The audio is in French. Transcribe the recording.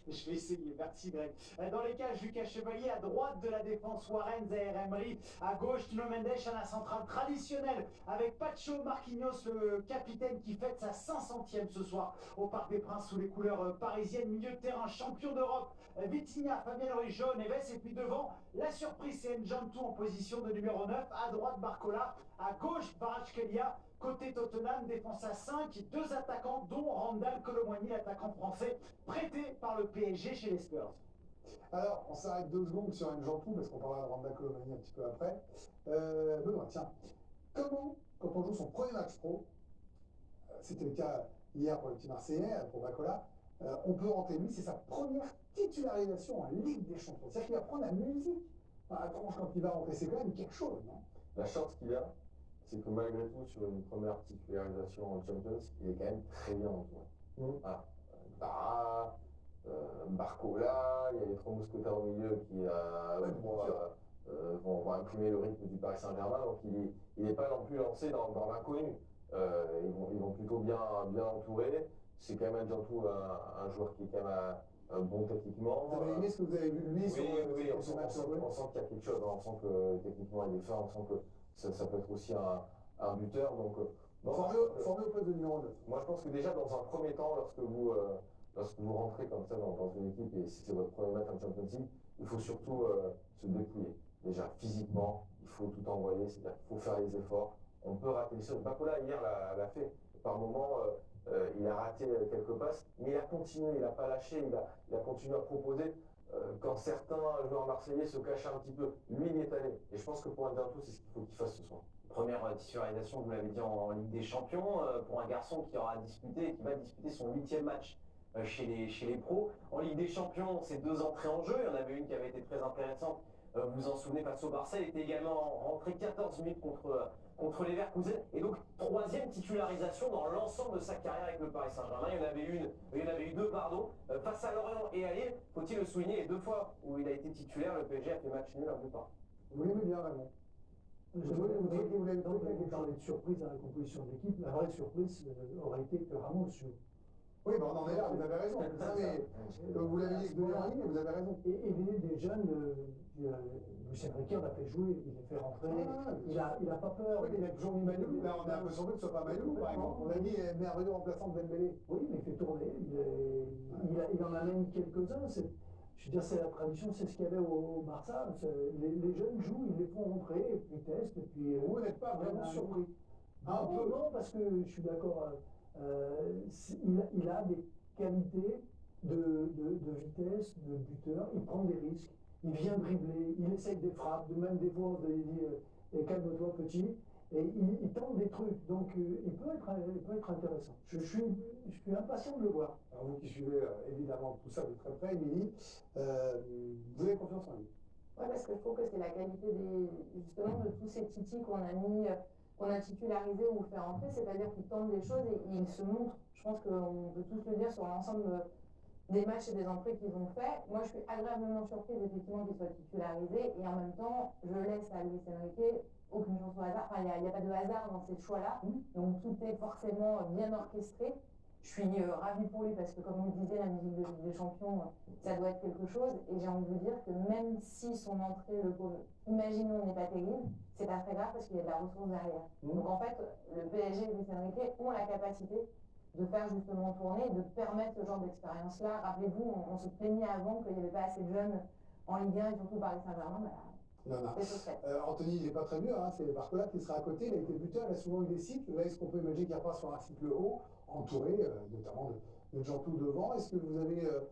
Je vais essayer, merci Greg. Dans les cages, Lucas Chevalier, à droite de la défense, Warren, Zaire Emery, à gauche, Tino Mendes, à la centrale traditionnelle, avec Pacho Marquinhos, le capitaine qui fête sa 500e ce soir au Parc des Princes sous les couleurs parisiennes, milieu de terrain, champion d'Europe, Vitinha, Fabien Ruiz, Neves, et puis devant, la surprise, c'est N'Jantou en position de numéro 9, à droite, Barcola, à gauche, Kvaratskhelia. Côté Tottenham, défense à 5, deux attaquants dont Randal Colomwani, l'attaquant français, prêté par le PSG chez les Spurs. Alors, on s'arrête 2 secondes sur N'Jantou, parce qu'on parlera de Randal Colomwani un petit peu après. Benoît, tiens, comment, quand on joue son premier match pro, c'était le cas hier pour le petit Marseillais, pour Bacola, on peut rentrer, lui, c'est sa première titularisation en Ligue des Champions. C'est-à-dire qu'il va prendre la musique dans la tronche quand il va rentrer. C'est quand même quelque chose, non? La chance qu'il a, c'est que malgré tout, sur une première titularisation en Champions, il est quand même très bien entouré. Voilà. Bara, Barcola, il y a les 3 mousquetaires au milieu qui vont imprimer le rythme du Paris Saint-Germain, donc il n'est pas non plus lancé dans l'inconnu. Ils vont plutôt bien entourer. C'est quand même N'Jantou un joueur qui est quand même bon techniquement. Vous avez aimé ce que vous avez vu de lui sur ce match? On sent qu'il y a quelque chose, on sent que techniquement il est fort, on sent que ça peut être aussi un buteur. Donc, formé au poste de numéro 9. Moi je pense que déjà dans un premier temps, lorsque vous rentrez comme ça dans une équipe et si c'est votre premier match en Champions League, il faut surtout se dépouiller. Déjà physiquement, il faut tout envoyer, c'est-à-dire qu'il faut faire les efforts. On peut rater les choses. Bacola hier l'a fait. Par moments, il a raté quelques passes, mais il a continué, il n'a pas lâché, il a continué à proposer. Quand certains joueurs marseillais se cachaient un petit peu, lui il y est allé. Et je pense que pour N'Jantou, c'est ce qu'il faut qu'il fasse ce soir. Première titularisation, vous l'avez dit, en Ligue des Champions, pour un garçon qui va disputer son 8e match chez les pros. En Ligue des Champions, c'est 2 entrées en jeu. Il y en avait une qui avait été très intéressante. Vous vous en souvenez, face au Barça, il était également rentré 14 minutes contre les Leverkusen. Et donc, 3e titularisation dans l'ensemble de sa carrière avec le Paris Saint-Germain. Il y en avait eu 2, face à Lorient et à Lille. Faut-il le souligner, les 2 fois où il a été titulaire, le PSG a fait match nul un peu partout. Vous l'aimez bien, Raymond? Vous l'avez parlé de surprise dans la composition de l'équipe. La vraie surprise aurait été que Ramos joue. Oui, on en est là, vous avez raison. Vous l'avez dit de en ligne, mais vous avez raison. Et des jeunes, Lucien Riquet, on l'a fait jouer, il les fait rentrer, il a pas peur. Oui, mais il a toujours mis Manu, là on a un peu surpris que ce soit pas Manu, par exemple. On a mis merveilleux remplaçant de Dembélé. Oui, mais il fait tourner, il en amène quelques-uns. Je veux dire, c'est la tradition, c'est ce qu'il y avait au Barça. Les jeunes jouent, ils les font rentrer, et puis testent, et puis... Vous n'êtes pas vraiment surpris? Un peu, non, parce que je suis d'accord... il a des qualités de vitesse, de buteur, il prend des risques, il vient dribbler, il essaye des frappes, même des fois on dit calme-toi petit, et il tente des trucs, donc il peut être intéressant. Je suis impatient de le voir. Alors vous qui suivez évidemment tout ça de très près, Émilie, vous avez confiance en lui? Oui, parce que je trouve que c'est la qualité justement de tous ces titis qu'on a titularisé ou fait rentrer, c'est-à-dire qu'ils tentent des choses et ils se montrent. Je pense qu'on peut tous le dire sur l'ensemble des matchs et des entrées qu'ils ont fait. Moi, je suis agréablement surprise effectivement qu'ils soient titularisés et en même temps, je laisse à Luis Enrique aucune chance au hasard. Enfin, il n'y a pas de hasard dans ces choix-là, donc tout est forcément bien orchestré. Je suis ravie pour lui parce que, comme vous le disiez, la musique de Ligue des Champions, ça doit être quelque chose. Et j'ai envie de vous dire que même si son entrée, le pauvre, imaginons, n'est pas terrible, c'est pas très grave parce qu'il y a de la ressource derrière. Donc en fait, le PSG et Luis Enrique ont la capacité de faire justement tourner et de permettre ce genre d'expérience-là. Rappelez-vous, on se plaignait avant qu'il n'y avait pas assez de jeunes en Ligue 1 et surtout Paris Saint-Germain. Anthony, il n'est pas très vieux, hein, c'est Barcola qui sera à côté, il a été buteur, il a souvent eu des cycles. Là, est-ce qu'on peut imaginer qu'il repart sur un cycle haut, entouré notamment de N'Jantou devant? Est-ce que vous avez